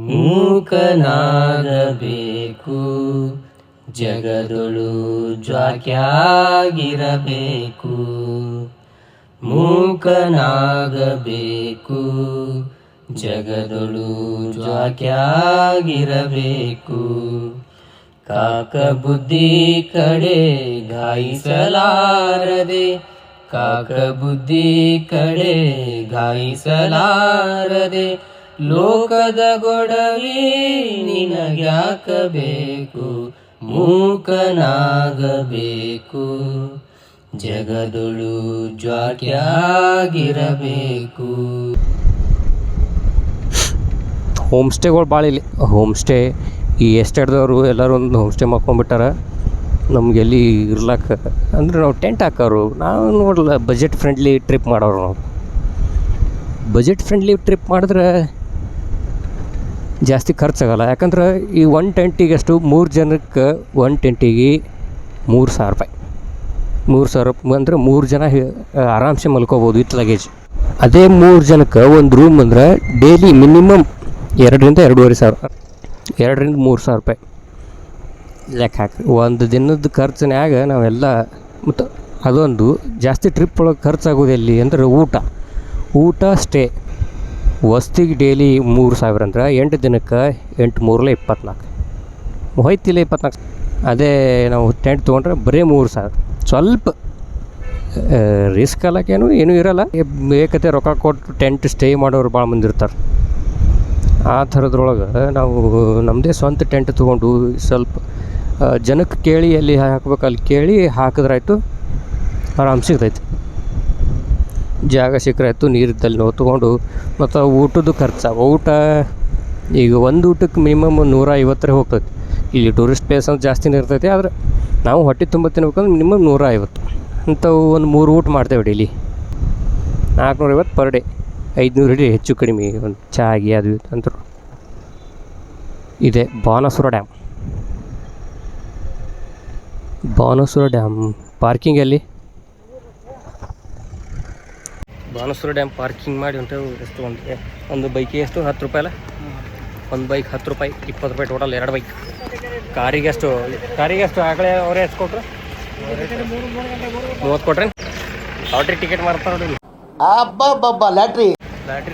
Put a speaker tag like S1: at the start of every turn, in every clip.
S1: ಮೂಕನಾಗಬೇಕು, ಜಗದೊಳು ಜ್ವಾಕ್ಯಾಗಿರಬೇಕು. ಮೂಕನಾಗಬೇಕು, ಜಗದೊಳು ಜ್ವಾಕ್ಯಾಗಿರಬೇಕು. ಕಾಕ ಬುದ್ಧಿ ಕಡೆ ಗಾಯಿಸಲಾರದೆ, ಕಾಕ ಬುದ್ಧಿ ಕಡೆ ಗಾಯಿಸಲಾರದೆ, ಲೋಕದ ಗೊಡವಿ ನಿನಗ್ಯಾಕಬೇಕು. ಮೂಕನಾಗಬೇಕು, ಜಗದೊಳು ಜ್ವಾಕ್ಯಾಗಿರಬೇಕು.
S2: ಹೋಮ್ ಸ್ಟೇಗಳು ಭಾಳ ಇಲ್ಲಿ. ಹೋಮ್ ಸ್ಟೇ ಈ ಎಸ್ಟೇಟ್ದವರು ಎಲ್ಲರೂ ಒಂದು ಹೋಮ್ ಸ್ಟೇ ಮಾಡ್ಕೊಂಡ್ಬಿಟ್ಟಾರ. ನಮ್ಗೆ ಎಲ್ಲಿ ಇರ್ಲಾಕ ಅಂದ್ರೆ ನಾವು ಟೆಂಟ್ ಹಾಕೋರು. ನಾವು ನೋಡಲ್ಲ ಬಜೆಟ್ ಫ್ರೆಂಡ್ಲಿ ಟ್ರಿಪ್ ಮಾಡೋರು. ನಾವು ಬಜೆಟ್ ಫ್ರೆಂಡ್ಲಿ ಟ್ರಿಪ್ ಮಾಡಿದ್ರೆ ಜಾಸ್ತಿ ಖರ್ಚಾಗಲ್ಲ. ಯಾಕಂದ್ರೆ ಈ ಒಂದು ಟೆಂಟಿಗೆ ಅಷ್ಟು 3 ಜನಕ್ಕೆ ಒಂದು ಟೆಂಟಿಗೆ 3,000 ರೂಪಾಯಿ. 3,000 ಅಂದರೆ 3 ಜನ ಆರಾಮ್ಸೆ ಮಲ್ಕೋಬೋದು ವಿತ್ ಲಗೇಜ್. ಅದೇ 3 ಜನಕ್ಕೆ ಒಂದು ರೂಮ್ ಅಂದ್ರೆ ಡೈಲಿ ಮಿನಿಮಮ್ 2,000 ರಿಂದ 2,500, 2,000 ರಿಂದ 3,000 ರೂಪಾಯಿ ಲೆಕ್ಕ ಹಾಕಿ. ಒಂದು ದಿನದ ಖರ್ಚಿನಾಗ ನಾವೆಲ್ಲ ಮತ್ತು ಅದೊಂದು ಜಾಸ್ತಿ ಟ್ರಿಪ್ ಒಳಗೆ ಖರ್ಚಾಗೋದು ಎಲ್ಲಿ ಅಂದ್ರೆ ಊಟ ಸ್ಟೇ. ವಸ್ತಿಗೆ ಡೈಲಿ 3,000 ಅಂದ್ರೆ 8 ದಿನಕ್ಕೆ 8 3 24 ಹೋಯ್ತಿಲ್ಲ 24. ಅದೇ ನಾವು ಟೆಂಟ್ ತೊಗೊಂಡ್ರೆ ಬರೀ 3,000. ಸ್ವಲ್ಪ ರಿಸ್ಕ್ ಅಲ್ಲಕ್ಕೇನು ಏನೂ ಇರೋಲ್ಲ. ಬೇಕತೆ ರೊಕ್ಕ ಕೊಟ್ಟು ಟೆಂಟ್ ಸ್ಟೇ ಮಾಡೋರು ಭಾಳ ಮಂದಿ ಇರ್ತಾರೆ. ಆ ಥರದ್ರೊಳಗೆ ನಾವು ನಮ್ಮದೇ ಸ್ವಂತ ಟೆಂಟ್ ತೊಗೊಂಡು ಸ್ವಲ್ಪ ಜನಕ್ಕೆ ಕೇಳಿ ಎಲ್ಲಿ ಹಾಕ್ಬೇಕು ಅಲ್ಲಿ ಕೇಳಿ ಹಾಕಿದ್ರಾಯ್ತು, ಆರಾಮ್ ಸಿಗ್ತೈತೆ. ಜಾಗ ಸಿಕ್ಕರಾಯ್ತು, ನೀರಿದ್ದಲ್ಲಿ ನಾವು ತೊಗೊಂಡು. ಮತ್ತು ಊಟದ ಖರ್ಚು, ಊಟ ಈಗ ಒಂದು ಊಟಕ್ಕೆ ಮಿನಿಮಮ್ 150 ಹೋಗ್ತೈತಿ. ಇಲ್ಲಿ ಟೂರಿಸ್ಟ್ ಪ್ಲೇಸ್ ಅಂತ ಜಾಸ್ತಿನೇ ಇರ್ತೈತಿ. ಆದರೆ ನಾವು ಹೊಟ್ಟೆ ತುಂಬ ತಿನ್ಬೇಕಂದ್ರೆ ಮಿನಿಮಮ್ 150 ಅಂಥವು ಒಂದು 3 ಊಟ ಮಾಡ್ತೇವೆ ಡೈಲಿ. 450 ಪರ್ ಡೇ, 500 ಹಿಡಿ ಹೆಚ್ಚು ಕಡಿಮೆ. ಒಂದು ಚಾ ಆಗಿ ಅದು ಅಂತರು. ಇದೆ ಬಾಣಾಸುರ ಡ್ಯಾಮ್ ಪಾರ್ಕಿಂಗಲ್ಲಿ. ಬಾಣಾಸುರ ಡ್ಯಾಮ್ ಪಾರ್ಕಿಂಗ್ ಮಾಡಿ ಅಂತ ಎಷ್ಟು ಒಂದು ಬೈಕಿಗೆ ಎಷ್ಟು 10 ರೂಪಾಯಿ ಅಲ್ಲ? ಒಂದು ಬೈಕ್ 10 ರೂಪಾಯಿ, 20 ರೂಪಾಯಿ ಟೋಟಲ್ 2 ಬೈಕ್. ಕಾರಿಗೆ ಎಷ್ಟು ಆಗಲೇ ಅವರೇ ಎಷ್ಟು ಕೊಟ್ರು? 30 ಕೊಟ್ರೆ ಲಾಟ್ರಿ ಟಿಕೆಟ್ ಮಾರ್ತಾರೆ. ಲಾಟ್ರಿ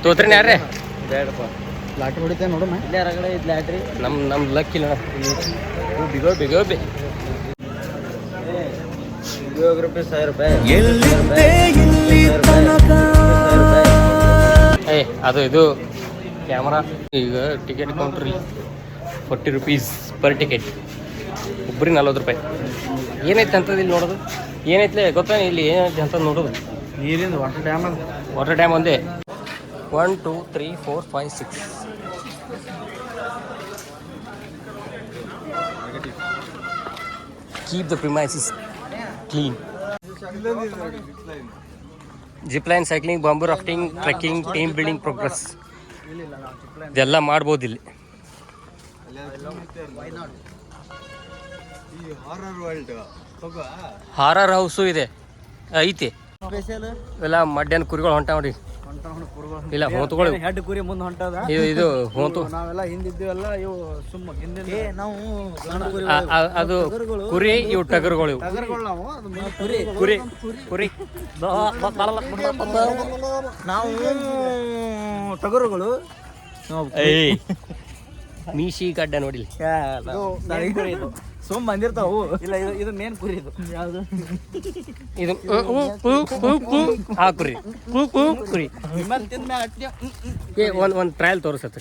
S2: ತೋತ್ರಿ ಯಾರೇ? ಬೇಡಪ್ಪ, ಲಾಟ್ರಿ ಹೊಡಿತೇವೆ ನೋಡೋಣ. ಇಲ್ಲೇ ಹೊರಗಡೆ ಇದು ಲಾಟ್ರಿ ನಮ್ಮ ಲಕ್ ಇಲ್ಲ. ಬಿಗೋ 1000 ರೂಪಾಯಿ. ಅದು ಇದು ಕ್ಯಾಮ್ರಾ. ಈಗ ticket country 40 rupees per ticket, ಒಬ್ಬರಿಗೆ 40 ರೂಪಾಯಿ. ಏನೈತೆ ಅಂತದ್ದು ಇಲ್ಲಿ ನೋಡೋದು? ಏನೈತೆ ಗೊತ್ತಾ ಇಲ್ಲಿ ಏನೈತೆ ಅಂತ ನೋಡೋದು? ನೀರಿಂದ ವಾಟರ್ ಡ್ಯಾಮ್ ಒಂದೇ. 1 2 3 4 5 6. Keep the premises clean. Zipline, cycling, bomb rafting, trekking, team building progress ಇದೆಲ್ಲ ಮಾಡ್ಬೋದು ಇಲ್ಲಿ. ಹಾರರ್ ಹೌಸು ಇದೆ, ಐತೆ. ಎಲ್ಲ ಮಡ್ಯಾನ ಕುರಿಗಳು ಹೊಂಟ ನೋಡಿ. ಇಲ್ಲ ಹೊಂತುಗಳು ಹೆಡ್ ಕುರಿ ಮುಂದೆ ಹೊಂಟದ. ಇದು ಹೊಂತು ನಾವೆಲ್ಲ ಹಿಂದಿದ್ದೀವಲ್ಲ, ಇವು ಸುಮ್ಮ ಹಿಂದೆ ನಾವು ಅದು ಕುರಿ, ಇವು ಟಗರುಗಳು. ಇವು ಕುರಿ ನಾವು ಟಗರುಗಳು. ಮೀಸಿ ಗಡ್ಡ ನೋಡಿಲಿ ಸುಮ್ ಬಂದಿರ್ತಾವು. ಇಲ್ಲ ಇದು ಮೇನ್ ಕುರಿ. ಇದು ಆ ಕುರಿ ಒಂದು ಟ್ರಯಲ್ ತೋರಿಸತ್ತೆ.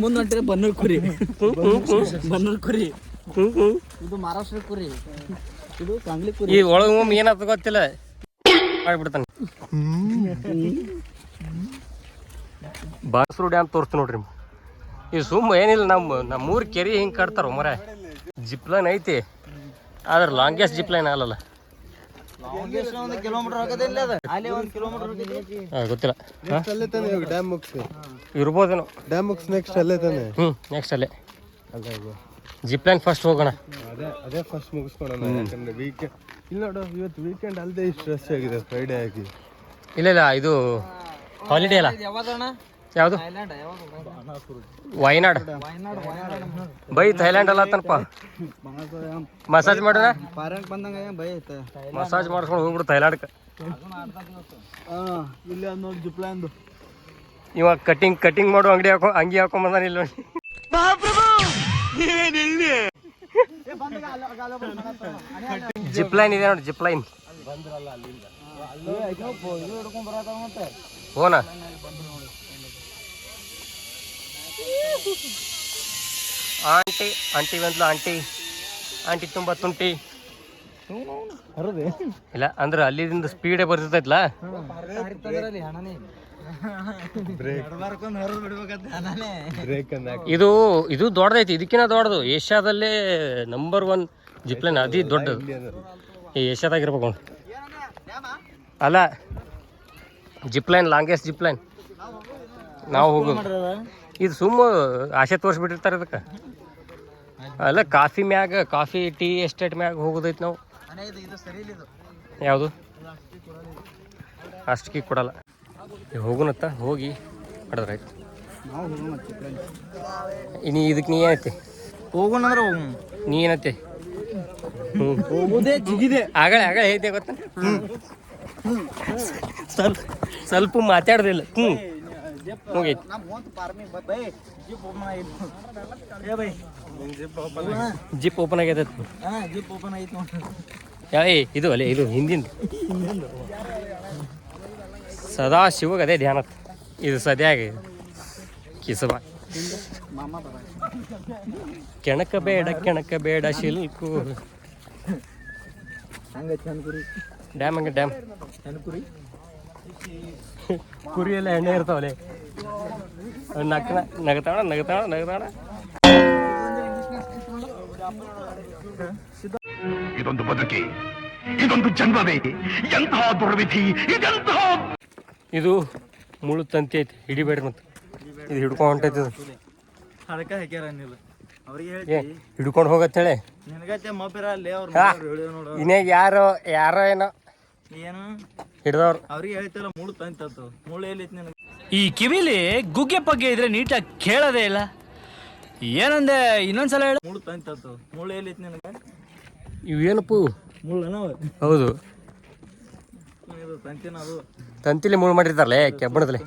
S2: ಮುಂದೆ ಬನ್ನೂರು ಕುರಿ. ಇದು ಮಹಾರಾಷ್ಟ್ರ ಕುರಿ, ಇದು ಸಾಂಗ್ಲಿ ಕುರಿ. ಈ ಒಳಗೊಮ್ಮೆ ಏನಾಗ್ತ ಗೊತ್ತಿಲ್ಲ, ಆಗ್ಬಿಡ್ತಾನೆ. ಬಾಣಾಸುರ ಡ್ಯಾಮ್ ತೋರಿಸ್ತು ನೋಡ್ರಿ. ಇದು ಸುಮ್ಮ ಏನಿಲ್ಲ, ನಮ್ಮೂರು ಕೆರೆ ಹಿಂಗೆ ಕಟ್ತಾರ ಮರ. ಜಿಪ್ಲೈನ್ ಐತಿ, ಆದ್ರೆ ಲಾಂಗೆಸ್ಟ್ ಜಿಪ್ಲೈನ್ ಅಲ್ಲಲ್ಲ. ಗೊತ್ತಿಲ್ಲ, ಇರ್ಬೋದೇನೋ. ನೆಕ್ಸ್ಟ್ ಅಲ್ಲೇ ಜಿಪ್ಲೈನ್ ಫಸ್ಟ್ ಹೋಗೋಣ.
S3: ಅದೇ ಫಸ್ಟ್ ಮುಗಿಸ್ಕೊಳೋಣ. ಯಾಕಂದ್ರೆ ವೀಕೆಂಡ್ ಇಲ್ಲಿ ನೋಡು, ಇವತ್ತು ವೀಕೆಂಡ್ ಅಲ್ಲದೆ ಇಷ್ಟು ರಶ್ ಆಗಿದೆ ಫ್ರೈಡೇ ಆಗಿ.
S2: ಇಲ್ಲ ಇದು ಹಾಲಿಡೇ ಅಲ್ಲ ಯಾವುದು ವಯನಾಡ್ ಬೈ ಥೈಲ್ಯಾಂಡ್ ಅಲ್ಲ ತನಪ ಮಸಾಜ್ ಮಾಡೋಣ ಮಸಾಜ್ ಮಾಡಿಸ್ಕೊಂಡು ಹೋಗ್ಬಿಡು ಥೈಲ್ಯಾಂಡ್ಗೆ
S3: ಇಲ್ಲಿ ನೋಡಿ ಜಿಪ್ಲೈನ್ದು
S2: ಇವಾಗ ಕಟಿಂಗ್ ಮಾಡೋ ಅಂಗಿ ಹಾಕೊಂಬಂದಾನ ಇಲ್ಲ ಜಿಪ್ ಲೈನ್ ಇದೆ ನೋಡಿ ಜಿಪ್ ಲೈನ್ ಹೋನಾ ಆಂಟಿ ಬಂದ್ಲು ಆಂಟಿ ತುಂಬ ತುಂಟಿ ಇಲ್ಲ ಅಂದ್ರೆ ಅಲ್ಲಿದಿಂದ ಸ್ಪೀಡೇ ಬರ್ತಿರ್ತೈತ್ಲ ಇದು ದೊಡ್ಡದೈತಿ ಇದಕ್ಕಿಂತ ದೊಡ್ಡದು ಏಷ್ಯಾದಲ್ಲೇ ನಂಬರ್ 1 ಜಿಪ್ಲೈನ್ ಅತಿ ದೊಡ್ಡದು ಏಷ್ಯಾದಾಗಿರ್ಬೇಕು ಅಲ್ಲ ಜಿಪ್ಲೈನ್ ಲಾಂಗೆಸ್ಟ್ ಜಿಪ್ಲೈನ್ ನಾವು ಹೋಗೋದು ಇದು ಸುಮ್ಮ ಆಸೆ ತೋರಿಸ್ಬಿಟ್ಟಿರ್ತಾರೆ ಇದಕ್ಕೆ ಅಲ್ಲ ಕಾಫಿ ಟೀ ಎಸ್ಟೇಟ್ ಮ್ಯಾಗ ಹೋಗೋದೈತಿ ನಾವು ಯಾವುದು ಅಷ್ಟಕ್ಕೆ ಕೊಡಲ್ಲ ಹೋಗುನತ್ತ ಹೋಗಿ ಮಾಡಿದ್ರಾಯ್ತು ನೀ ಇದಕ್ಕೆ ನೀ ಏನೈತಿ
S3: ಹೋಗೋಣಂದ್ರೆ
S2: ನೀ ಏನೈತಿ
S3: ಹೋಗೋದೇ ಜಿಗಿದೆ
S2: ಆಗಳೆ ಐತೆ ಗೊತ್ತ ಸ್ವಲ್ಪ ಮಾತಾಡ್ದಿಲ್ಲ ಹೋಗೈತಿ ಜಿಪ್ ಓಪನ್ ಆಗೈತೆ ಇದು ಅಲ್ಲೇ ಇದು ಹಿಂದಿಂದ ಸದಾ ಶಿವಗ ಅದೇ ಧ್ಯಾನ ಇದು ಸದ್ಯಾಗ ಕಿಸಬ ಕೆಣಕ ಬೇಡ ಶಿಲ್ಕು ಡ್ಯಾಮ್ ಹಂಗೆ ಡ್ಯಾಮ್ ಕುರಿ ಎಲ್ಲ ಎಣ್ಣೆ ಇರ್ತಾವಲೆ ನಗತಾಣ
S4: ಇದೊಂದು ಬದುಕಿ ಇದೊಂದು ಜನ್ಮವೇ ಎಂತಹ ದುರ್ವಿಧಿ ಇದೆಂತಹ
S2: ಇದು ಮುಳು ತಂತಿ ಐತಿ ಹಿಡಿಬೇಡ್ರಿ ಮತ್ತೆ ಇದು ಹಿಡ್ಕೊಂಡು ಹೊಂಟೈತಿ
S3: ಅದಕ್ಕೆ ಹಾಕ್ಯಾರ
S2: ಹಿಡ್ಕೊಂಡು ಹೋಗತ್ತೇಳಿ ಇನ್ಯಾಗ ಯಾರೋ ಏನೋ
S3: ಏನು
S2: ಹಿಡ್ದವ್ರು
S3: ಅವ್ರಿಗೆ ಹೇಳ್ತಿಲ್ಲ ಮುಳು ತಂತು ಮುಳು ಎಲ್ಲಿತ್ತು ನಿನಗೆ
S5: ಈ ಕಿವಿಲಿ ಗುಗ್ಗೆ ಪಗ್ಗೆ ಇದ್ರೆ ನೀಟಾಗಿ ಕೇಳೋದೇ ಇಲ್ಲ ಏನಂದೆ ಇನ್ನೊಂದ್ಸಲ ಹೇಳ
S3: ಮುಳು ತಂತು ಮುಳು ಎಲ್ಲಿತ್ತು ನಿನಗೆ
S2: ಇವೇನಪ್ಪು
S3: ಮುಳ್ಳನ
S2: ಹೌದು
S3: ಇದು ತಂತಿನ ಅದು
S2: ತಂತಿಲಿ ಮುಳು ಮಾಡಿರ್ತಾರಲ್ಲ ಕೆಬ್ಬಣದಲ್ಲಿ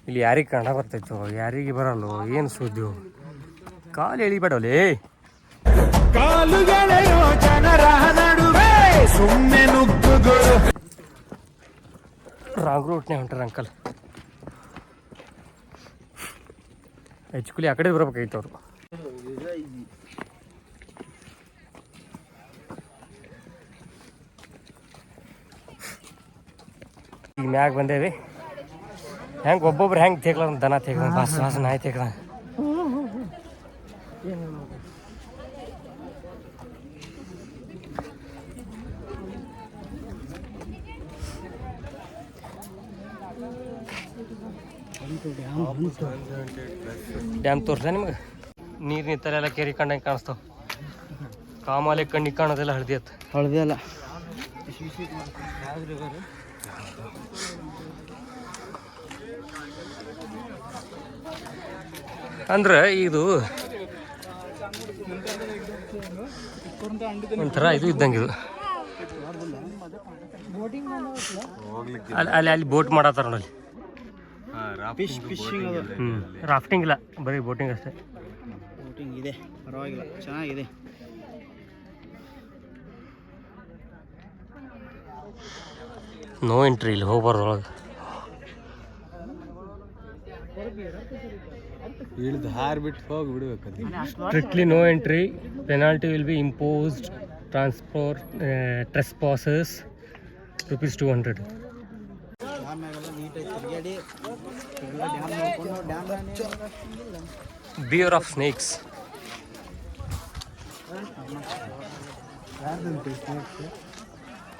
S2: ಇಲ್ಲಿ ಯಾರಿಗೆ ಕಂಡ ಬರ್ತೈತೋ ಯಾರಿಗೆ ಬರಲ್ಲೋ ಏನು ಸುದ್ದಿ ಕಾಲು ಎಳಿಬೇಡವಲೇ
S4: ಕಾಲುಗಳೆಯೋ ಜನರ ನಡುವೆ ಸುಮ್ಮನೆ ನುಗ್ಗುಗಳು
S2: ರಾಂಗ್ ರೂಟ್ನೇ ಹೊಂಟಾರ ಅಂಕಲ್ ಹೆಚ್ಚುಕುಲಿ ಆ ಕಡೆ ಬರ್ಬೇಕಾಗಿತ್ತು ಅವರು ಈಗ ಮ್ಯಾಗ ಬಂದೇವಿ ಹೆಂಗೆ ಒಬ್ಬೊಬ್ರು ಹೆಂಗೆ ತೇಗ್ಲ ದನ ತೇಗ್ದ ಬಾಸ್ ನಾಯಿ ತೇಗ್ದ ಡ್ಯಾಮ್ ತೋರ್ಸ ನಿಮ್ಗೆ ನೀರು ನಿಂತಲ್ಲೆಲ್ಲ ಕೆರೆ ಕಂಡಂಗೆ ಕಾಣಿಸ್ತಾವ ಕಾಮಾಲೆ ಕಣ್ಣಿಗೆ ಕಾಣೋದೆಲ್ಲ ಹಳದಿ ಅತ್ತ
S3: ಹಳದಿ ಅಲ್ಲ
S2: ಅಂದ್ರೆ ಇದು ಒಂಥರ ಇದು ಇದ್ದಂಗೆ ಇದು ಅಲ್ಲಿ ಬೋಟ್ ಮಾಡತ್ತಾರ ನೋಡಿ ರಾಫ್ಟಿಂಗ್ ಇಲ್ಲ ಬರೀ ಬೋಟಿಂಗ್ ಅಷ್ಟೇ
S3: ಬೋಟಿಂಗ್ ಇದೆ ಪರವಾಗಿಲ್ಲ ಚೆನ್ನಾಗಿದೆ
S2: ನೋ ಎಂಟ್ರಿ ಇಲ್ಲಿ ಹೋಗ್ಬಾರ್ದು ಒಳಗೆ
S3: ಇಳಿದು ಹಾರ್ ಬಿಟ್ಟು ಹೋಗಿ ಬಿಡ್ಬೇಕು
S2: strictly no entry penalty will be imposed trespasses ₹200 beware of snakes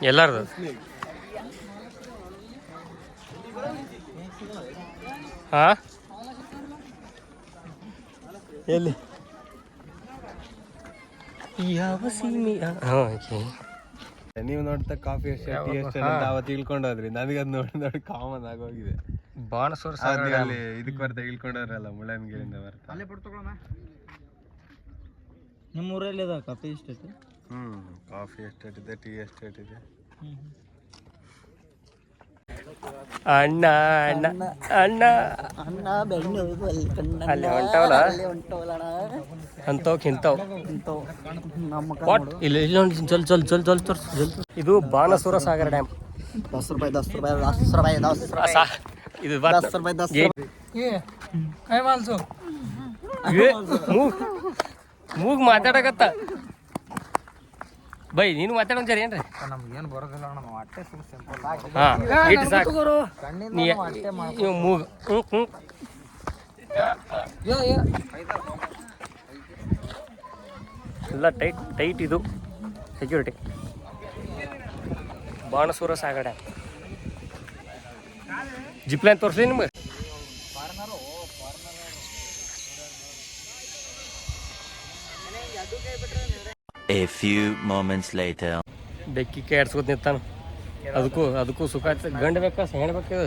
S2: ಎಲ್ಲಾರ್ದು ಹಾಂ ಎಲ್ಲಿ ಯಾವ ಸೀಮೆ ಹಾಂ ಓಕೆ
S3: ನೀವು ನೋಡ್ತಾ ಕಾಫಿ ಎಷ್ಟು ಟೀ ಎಷ್ಟು ಅಂತ ಅವತ್ತು ತಿಳ್ಕೊಂಡೋದ್ರಿ ನನಗೆ ಅದು ನೋಡಿ ಕಾಮನ್ ಆಗೋಗಿದೆ
S2: ಬಾಣಸೂರ ಸಾಗರ
S3: ಅಲ್ಲಿ ಇದಕ್ಕೆ ಬರ್ತಾ ಇಳ್ಕೊಂಡವ್ರಲ್ಲ ಮುಳ್ಳಯ್ಯನಗಿರಿಯಿಂದ ಬರ್ತಾ
S6: ಅಲ್ಲೇ ಬಿಡ್ತಕೊಳ್ಳೋಣ. ನಿಮ್ಮ ಊರಲ್ಲಿ ಅದ ಕಾಫಿ ಎಸ್ಟೇಟ್?
S3: ಕಾಫಿ ಎಸ್ಟೇಟ್ ಇದೆ, ಟೀ ಎಸ್ಟೇಟ್ ಇದೆ.
S2: ಅಣ್ಣ ಅಣ್ಣ ಅಣ್ಣ
S6: ಅಣ್ಣ ಬೆಣ್ಣೆ
S2: ಅಲ್ಲಿ ಹೊಂಟವಲ್ಲ ಅಂತವ್ ಇಂಥವ್ ಇಲ್ಲಿ ಜಲ್ ಜಲ್ ಜಲ್ ಜಲ್ ತೋರ್ಸು. ಇದು ಬಾಣಸೂರ ಸಾಗರ ಡ್ಯಾಮ್.
S6: 10 ರೂಪಾಯಿ 10 ರೂಪಾಯಿ 10 ರೂಪಾಯಿ 10 ರೂಪಾಯಿ
S2: ಇದು
S6: 10 ರೂಪಾಯಿ 10 ರೂಪಾಯಿ.
S2: ಮೂಗ್ ಮಾತಾಡಕತ್ತ ಬೈ ನೀನು ಮಾತಾಡೋ ಜರಿ ಏನ್ರಿ?
S6: ನಮ್ಗೇನು ಬರೋದಿಲ್ಲ ಅಣ್ಣ, ನಾವು ಅಟ್ಟೆ ಸಿಂಪಲ್.
S2: ಹಾಂ ಇಟ್ಟು ಸಾಕು ನೀವು ಮೂಗು ಎಲ್ಲ ಟೈಟ್ ಟೈಟ್ ಇದು ಸೆಕ್ಯೂರಿಟಿ. ಬಾಣಸೂರ ಸಾಗರ ಡ್ಯಾಮ್ ಜಿಪ್ಲೈನ್ ತೋರಿಸ್ಲಿ ನಿಮ್ಗೆ.
S7: A few moments later.
S2: ಬೆಕ್ಕಿ ಕೆಡ್ಸ್ಕೊತ ನಿಂತಾನು. ಅದಕ್ಕೂ ಸುಖ ಆಯ್ತು. ಗಂಡು ಬೇಕಾ ಹೆಣ್ಣು ಬೇಕು?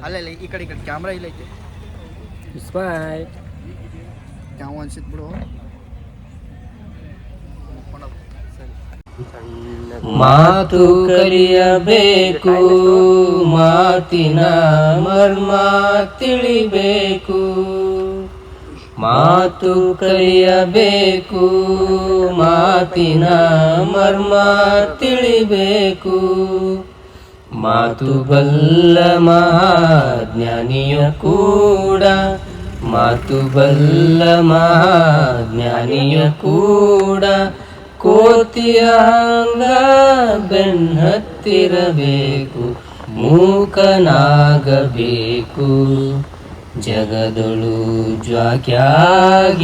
S6: ಅಲ್ಲ ಈ ಕಡೆ ಕ್ಯಾಮ್ರಾ ಇಲ್ಲ ಐತಿ.
S2: ಬಾಯ್
S6: ಯಾವ ಅನ್ಸಿತ್ ಬಿಡು.
S1: ಮಾತು ಕಲಿಯಬೇಕು, ಮಾತಿನ ಮರ್ಮ ತಿಳಿಬೇಕು. ಮಾತು ಕಲಿಯಬೇಕು, ಮಾತಿನ ಮರ್ಮ ತಿಳಿಬೇಕು. ಮಾತು ಬಲ್ಲ ಮಹಾಜ್ಞಾನಿಯು ಕೂಡ, ಮಾತು ಬಲ್ಲ ಮಹಾಜ್ಞಾನಿಯು ಕೂಡ ಕೋತಿಯ ಹಂಗ ಬೆನ್ನತ್ತಿರಬೇಕು. ಮೂಕನಾಗಬೇಕು, ಜಗದೊಳು ಜ್ವಾಕ್ಯಾಗಿರಬೇಕು.